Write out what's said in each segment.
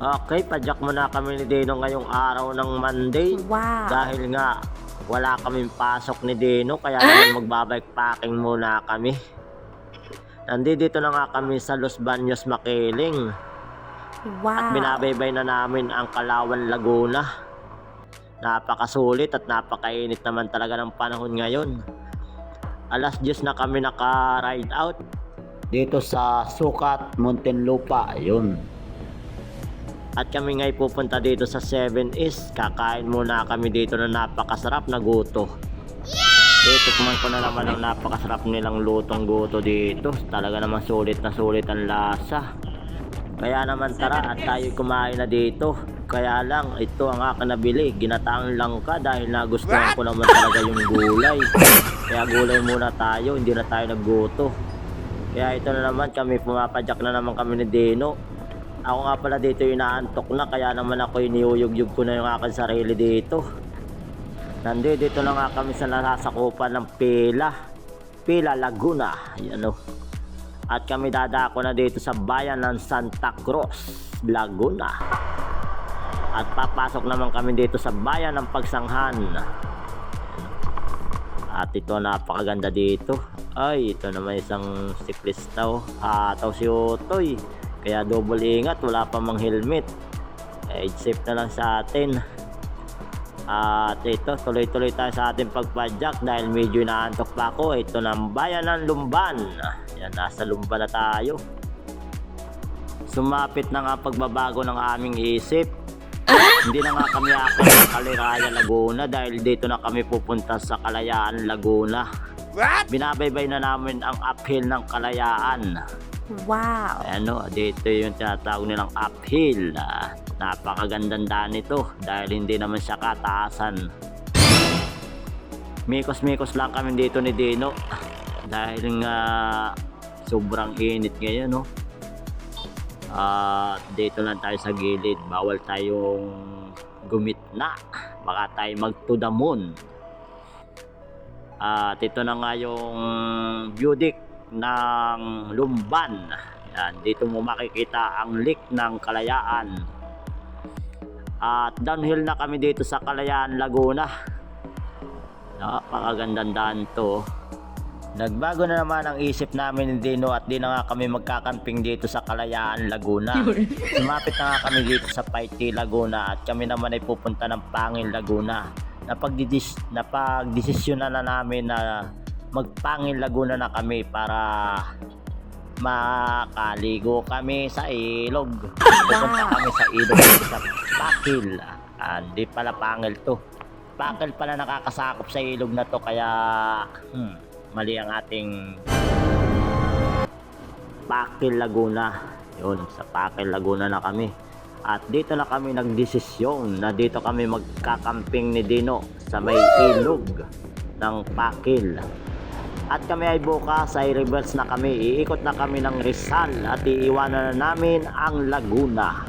Okay, padyak muna kami ni Dino ngayong araw ng Monday. Wow. Dahil nga wala kaming pasok ni Dino, kaya naman magbabike packing muna kami. Nandito na nga kami sa Los Baños, Makiling. At Wow. binabaybay na namin ang Kalawan, Laguna. Napakasulit at napakainit naman talaga ng panahon ngayon. Alas 10 na kami naka-ride out dito sa Sukat, Muntinlupa. Ayun. At kami ngay pupunta dito sa 7 East. Kakain muna kami dito na napakasarap na guto. Titikman ko na naman ang napakasarap nilang lutong guto dito. Talaga naman sulit na sulit ang lasa. Kaya naman tara at tayo kumain na dito. Kaya lang ito ang aking nabili, ginataang langka, dahil nagustuhan ko naman talaga yung gulay. Kaya gulay muna tayo, hindi na tayo nagguto. Kaya ito na naman kami, pumapadyak na naman kami ni Dino. Ako nga pala dito inaantok na, kaya naman ako iniyuyug-yug ko na yung aking sarili dito. Nandito na nga kami sa nasasakupan ng Pila Laguna. Yan o. At kami dadako na dito sa bayan ng Santa Cruz, Laguna. At papasok naman kami dito sa bayan ng Pagsanghan. At ito, napakaganda dito. Ay, ito naman isang siklista o. Ataw si Utoy. Kaya double ingat, wala pa mang helmet. Safe na lang sa atin. At ito, tuloy-tuloy tayo sa ating pagpadyak dahil medyo inaantok pa ako. Ito ng bayan ng Lumban. Yan, nasa Lumban na tayo. Sumapit na nga pagbabago ng aming isip. Hindi na nga kami ako sa Caliraya, Laguna, dahil dito na kami pupunta sa Kalayaan, Laguna. Binabaybay na namin ang uphill ng Kalayaan. Wow. Ano, dito yung tinatawag nilang uphill. Napakagandang daan ito dahil hindi naman siya kataasan. Mikos-mikos lang kami dito ni Dino dahil nga sobrang init ngayon, no? Dito lang tayo sa gilid, bawal tayong gumitna, baka tayo mag to the moon. At ito na nga yung view deck ng Lumban. Yan, dito mo makikita ang lake ng Kalayaan. At downhill na kami dito sa Kalayaan, Laguna. Napakagandang daan to. Nagbago na naman ang isip namin ni Dino at di na nga kami magkakamping dito sa Kalayaan, Laguna. Sumapit na nga kami dito sa Paiti, Laguna, at kami naman ay pupunta ng Pangil, Laguna. Napagdesisyon na namin na magpangil, Laguna na kami para makaligo kami sa ilog. Pupunta kami sa ilog sa Pakil. Hindi pala Pangil to. Pakil pala nakakasakop sa ilog na to, kaya mali ang ating Pakil, Laguna. Yun, sa Pakil, Laguna na kami. At dito na kami nagdesisyon na dito kami magkakamping ni Dino sa may ilog ng Pakil. At kami ay bukas ay reverse na kami. Iikot na kami ng Rizal at iiwanan na namin ang Laguna.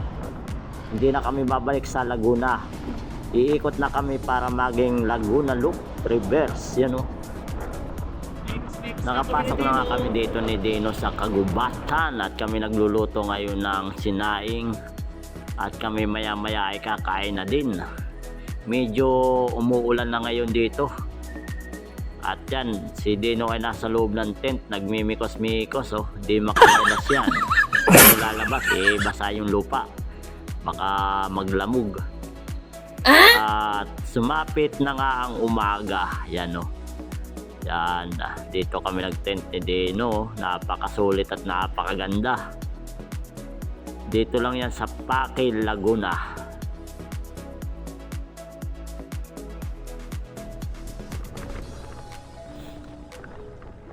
Hindi na kami babalik sa Laguna. Iikot na kami para maging Laguna Loop reverse. Yan o. Nakapasok na nga kami dito ni Dino sa kagubatan at kami nagluluto ngayon ng sinaing. At kami maya maya ay kakain na din. Medyo umuulan na ngayon dito. At yan, si Dino ay nasa loob ng tent, nagmimikos-mikos, oh. Di makalabas yan. Kung lalabas, basa yung lupa. Baka maglamog. At sumapit na nga ang umaga. Yan, oh. Yan, dito kami nag-tent ni Dino. Napakasulit at napakaganda. Dito lang yan sa Pakil, Laguna.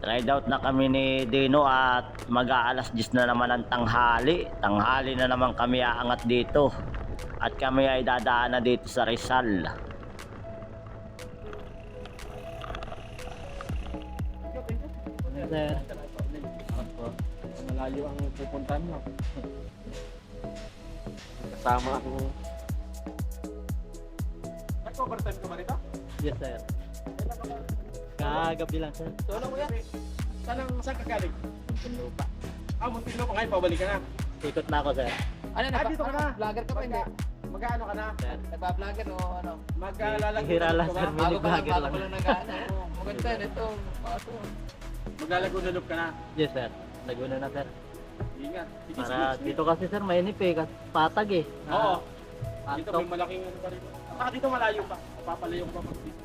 Ride out na kami ni Dino at mag-aalas 10 na naman ang tanghali. Tanghali na naman kami aangat dito. At kami ay dadaan na dito sa Rizal. Sir, malayo ang pupuntahan mo. Kasama ako. Nag-overtime ka ba rito? Yes, sir. Kagabi lang, sir. So, ano mo yan? Saan ka galing? Muntinlupa. Muntinlupa. Ngayon, pabalik ka na. Ikot na ako, sir. Ano na? Dito ka na. Vlogger ka ba hindi? Mag-ano ka na? Nagba-vlogger o ano? Maglalagay Hira lang, ka sir. ba? Mini vlogger lang. Bago lang nag-ano. Maganda ito. Maglalago na loob ka na. Yes, sir. Laguna na, sir. Ingat. Sige, Para sige. dito kasi, sir, mainip eh. Kasi patag eh. Oo. Ah, Dito top. may malaking ano pa rin. Saka dito malayo pa. Papalayo pa pag dito.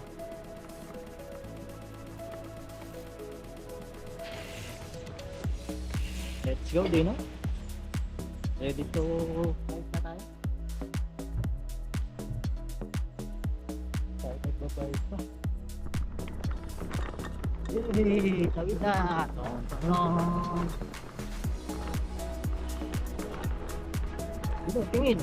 Let's go, Dino. Ready to fight na tayo. Fight na fight pa. Yay! Tawid na! Tontonon! Dino, tingin!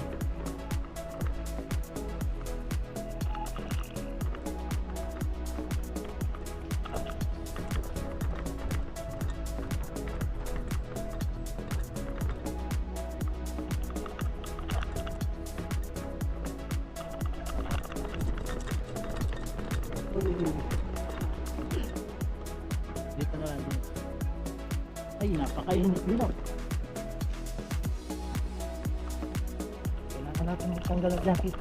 Dito na lang din. Ay, napakainit dito. Kailangan natin magtanggal ang jacket.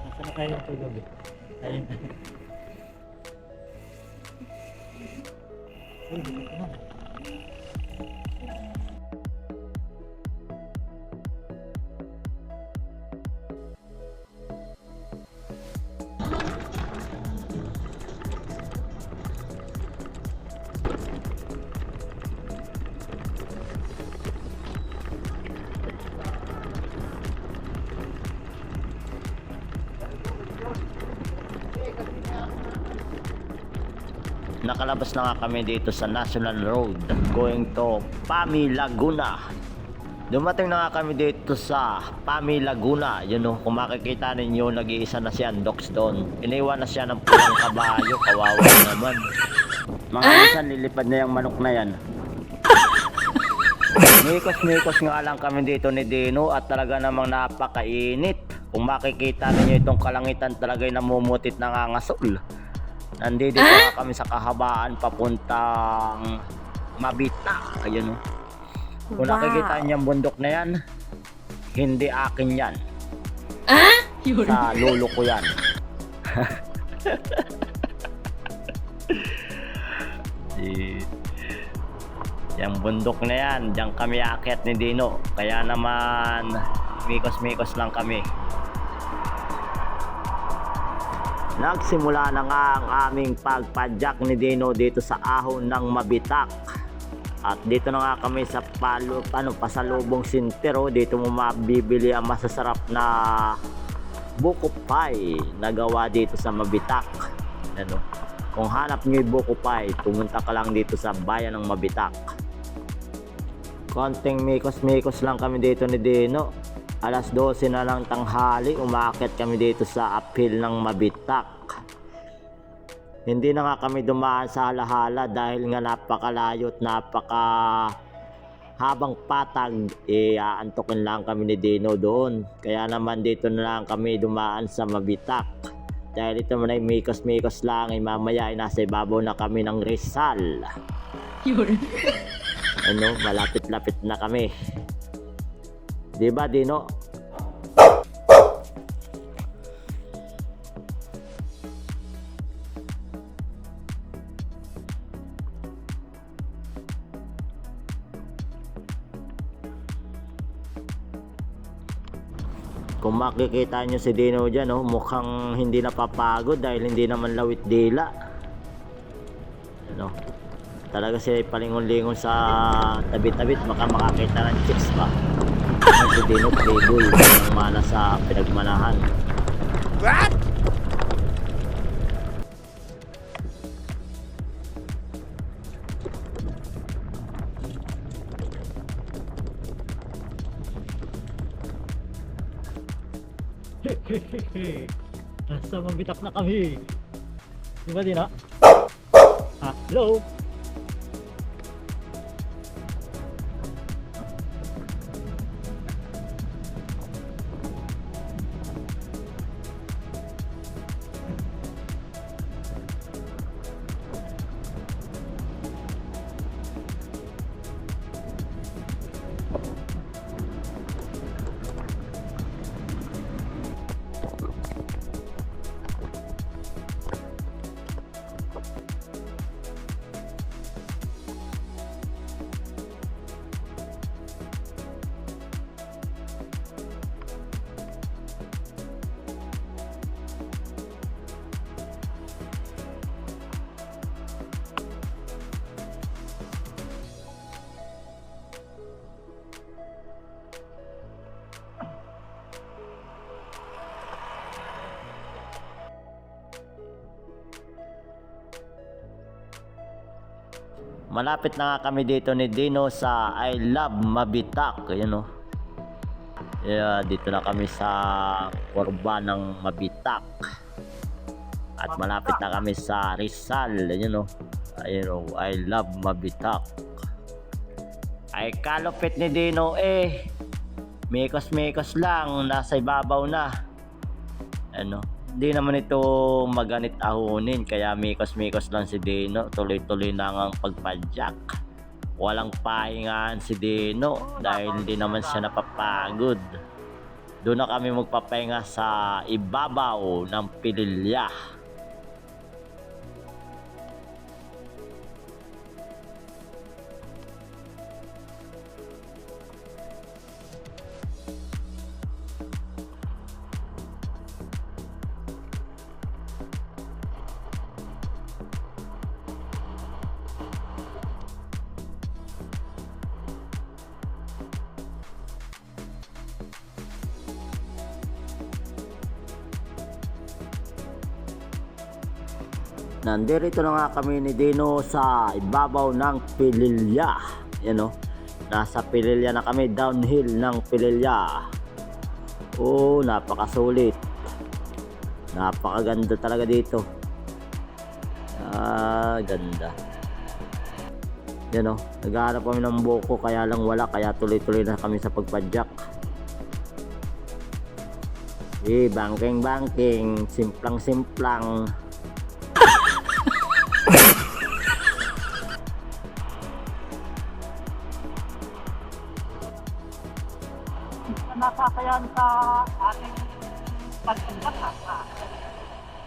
Nasaan na kayo tulog eh? Ayun. Uy, dito na. Nakalabas na nga kami dito sa National Road going to Pami, Laguna. Dumating na nga kami dito sa Pami, Laguna. Yun o, kung makikita ninyo, nag-iisa na siya Docs doon. Iniwan na siya ng pulang kabayo, kawawa naman. Mga minsan lilipad na yung manok na yan. Mikos-mikos nga lang kami dito ni Dino at talaga namang napakainit. Kung makikita ninyo itong kalangitan, talaga'y namumutit na nga ngasol. Nandito nga kami sa kahabaan papuntang Mabita. Ayun o. Kung nakikita niyo yung bundok na yan, hindi akin yan. Sa lolo ko yan. Yung bundok na yan, diyan kami aakyat ni Dino. Kaya naman, mikos-mikos lang kami. Nagsimula na nga ang aming pagpadyak ni Dino dito sa ahon ng Mabitak. At dito na nga kami sa pasalubong sintero. Dito mo mabibili ang masasarap na buko pie na gawa dito sa Mabitak. Ano? Kung hanap nyo yung buko pie, pumunta ka lang dito sa bayan ng Mabitak. Konting mikos-mikos lang kami dito ni Dino. Alas 12 na lang tanghali, umaakit kami dito sa uphill ng Mabitak. Hindi na nga kami dumaan sa halahala dahil nga napakalayo at habang patag, aantukin lang kami ni Dino doon. Kaya naman dito na lang kami dumaan sa Mabitak. Dahil ito man ay mikos-mikos lang, mamaya ay nasa ibabaw na kami ng Rizal. Ano, malapit-lapit na kami. Diba, Dino? Kung makikita nyo si Dino dyan, oh, mukhang hindi napapagod dahil hindi naman lawit dila. Ano? Talaga siya palingon-lingon sa tabi-tabit, baka makakita ng chicks pa. Si Dino playboy, ang mana sa pinagmanahan. What? Nasa Mabitak na kami. Di ba, Dino? Ah, hello? Malapit na nga kami dito ni Dino sa I Love Mabitak, yun o. Yeah, dito na kami sa Korba ng Mabitak. At malapit na kami sa Rizal, yun o. Ayun o, I Love Mabitak. Ay kalupit ni Dino eh. Mekos-mekos lang, nasa ibabaw na. Ano, hindi naman ito maganit ahunin, kaya mekos-mekos lang si Dino. Tuloy-tuloy na ang pagpadyak. Walang pahingaan si Dino dahil hindi naman siya napapagod. Doon na kami magpapahinga sa ibabaw ng Pililya. Nandito na nga kami ni Dino sa ibabaw ng Pililya. Yan o. Nasa Pililya na kami, downhill ng Pililya. Oh, napakasulit. Napakaganda talaga dito. Ganda. Yan o. Naghahanap kami ng buko kaya lang wala. Kaya tuloy-tuloy na kami sa pagpadyak. Banking. Simplang. Nasasayan sa ating pagpagpag.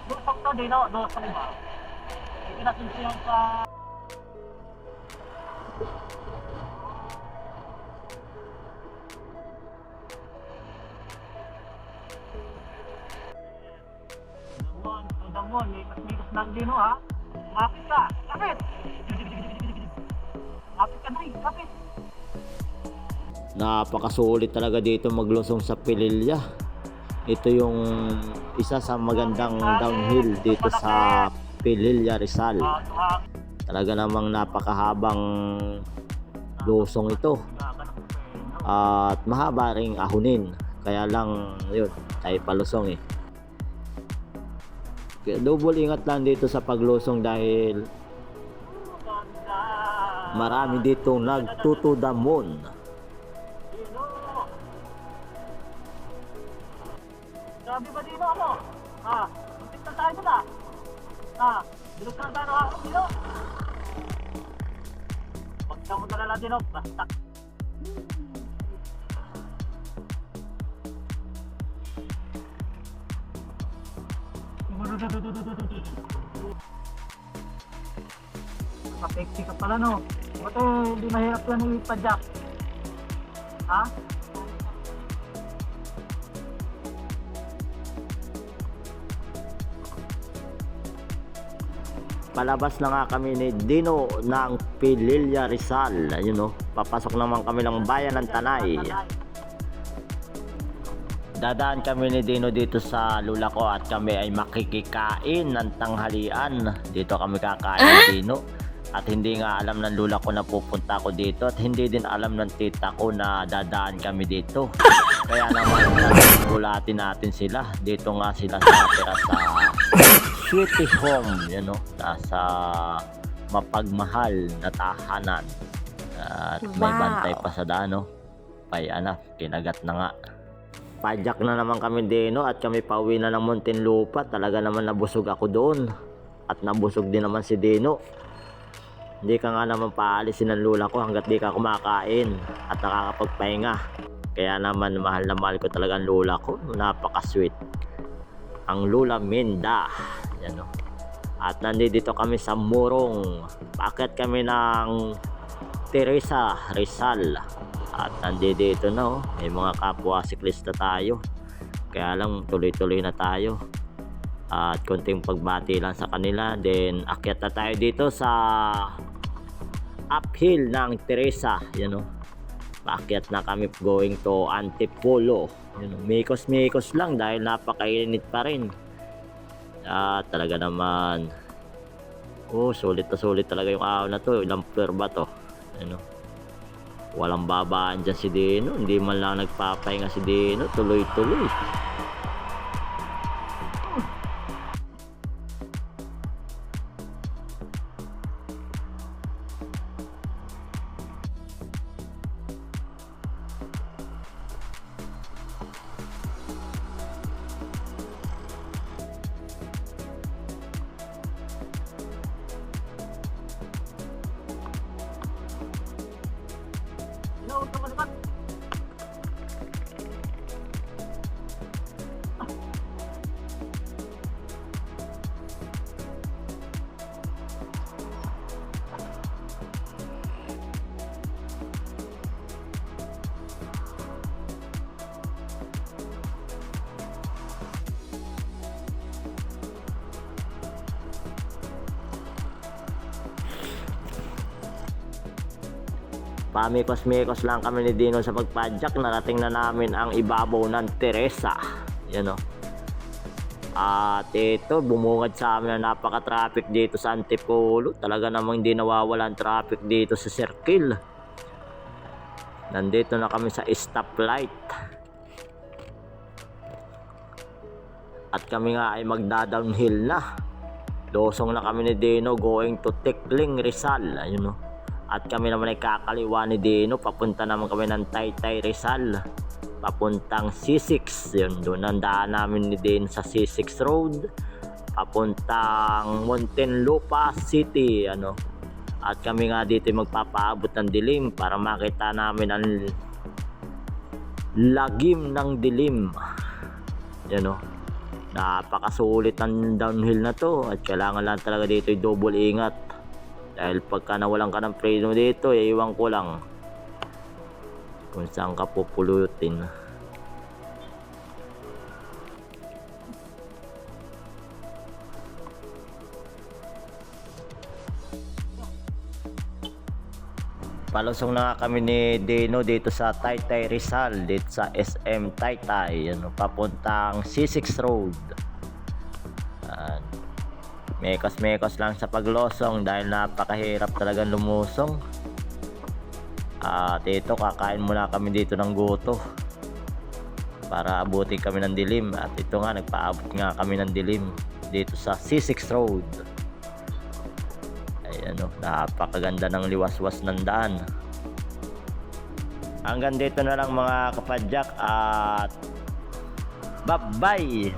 Lusok to Dino, doon sa lima. Hindi natin siya sa... Damon, mikas ng Dino ha. Kapit ka, kapit! Kapit ka na rin, kapit! Napakasulit talaga dito maglusong sa Pililya. Ito yung isa sa magandang downhill dito sa Pililya, Rizal. Talaga namang napakahabang lusong ito. At mahaba ring ahunin. Kaya lang yun, tayo palusong eh. Kaya double ingat lang dito sa paglusong dahil marami dito nagtutudamon. Grabe ba Dino ano? Muntik na tayo na. Bilog na tayo ako Dino. Huwag ka mo talala Dino, basta. Kapekti ka pala no. Buti hindi mahirap yan ipadyak. Ha? Palabas na nga kami ni Dino ng Pililya, Rizal. Ayun o, papasok naman kami ng bayan ng Tanay. Dadaan kami ni Dino dito sa lula ko at kami ay makikikain ng tanghalian. Dito kami kakain ni Dino. At hindi nga alam ng lula ko na pupunta ko dito. At hindi din alam ng tita ko na dadaan kami dito. Kaya naman gulatin natin sila. Dito nga sila sa natira sa Sweetie Home, yun o, nasa mapagmahal na tahanan. At may bantay pa sa daan, Pay anak, kinagat na nga. Padyak na naman kami Dino at kami pauwi na ng Muntinlupa. Talaga naman nabusog ako doon. At nabusog din naman si Dino. Hindi ka nga naman paalisin ng lula ko hanggat di ka kumakain at nakakapagpahinga. Kaya naman mahal na mahal ko talaga ang lula ko. Napaka-sweet. Ang Lula Minda. Yan o. At nandito kami sa Murong. Bakit kami ng Teresa, Rizal. At nandito na may mga kapwa siklista tayo. Kaya lang tuloy-tuloy na tayo. At konting pagbati lang sa kanila. Then akyat na tayo dito sa uphill ng Teresa. Yan o. Paakyat na kami going to Antipolo. Mikos-mikos lang dahil napakainit pa rin. Talaga naman Oh, sulit talaga yung ahon na to. Ilang floor ba to? Ano? Walang babaan dyan si Dino. Hindi man lang nagpapahinga si Dino. Tuloy-tuloy. Inuun ka malipat. Pamikos-mikos lang kami ni Dino sa pagpadyak. Narating na namin ang ibabaw ng Teresa. Yan o. At ito, bumungad sa amin na napaka-traffic dito sa Antipolo. Talaga namang hindi nawawala ang traffic dito sa circle. Nandito na kami sa stoplight. At kami nga ay magda-downhill na. Losong na kami ni Dino going to Tikling, Rizal. Ayun o. At kami naman ay kakaliwa ni Dino. Papunta naman kami ng Taytay, Rizal. Papuntang C6. Yun, doon ang daan namin ni Dino sa C6 Road. Papuntang Muntinlupa City. Ano. At kami nga dito magpapaabot ng dilim para makita namin ang lagim ng dilim. Yan o. Napakasulit ang downhill na to. At kailangan lang talaga dito yung double ingat. Dahil pagka nawalan ka ng freedom dito, iiwan ko lang kung saan ka pupulutin. Palusong na nga kami ni Dino dito sa Taytay, Rizal, dito sa SM Taytay, ano, papuntang C6 Road. Mekos-mekos lang sa paglosong dahil napakahirap talagang lumusong. At ito, kakain muna kami dito ng goto para abutin kami ng dilim. At ito nga, nagpaabot nga kami ng dilim dito sa C6 Road. Ayan o, napakaganda ng liwas-was ng daan. Hanggang dito na lang mga kapadyak at bye-bye!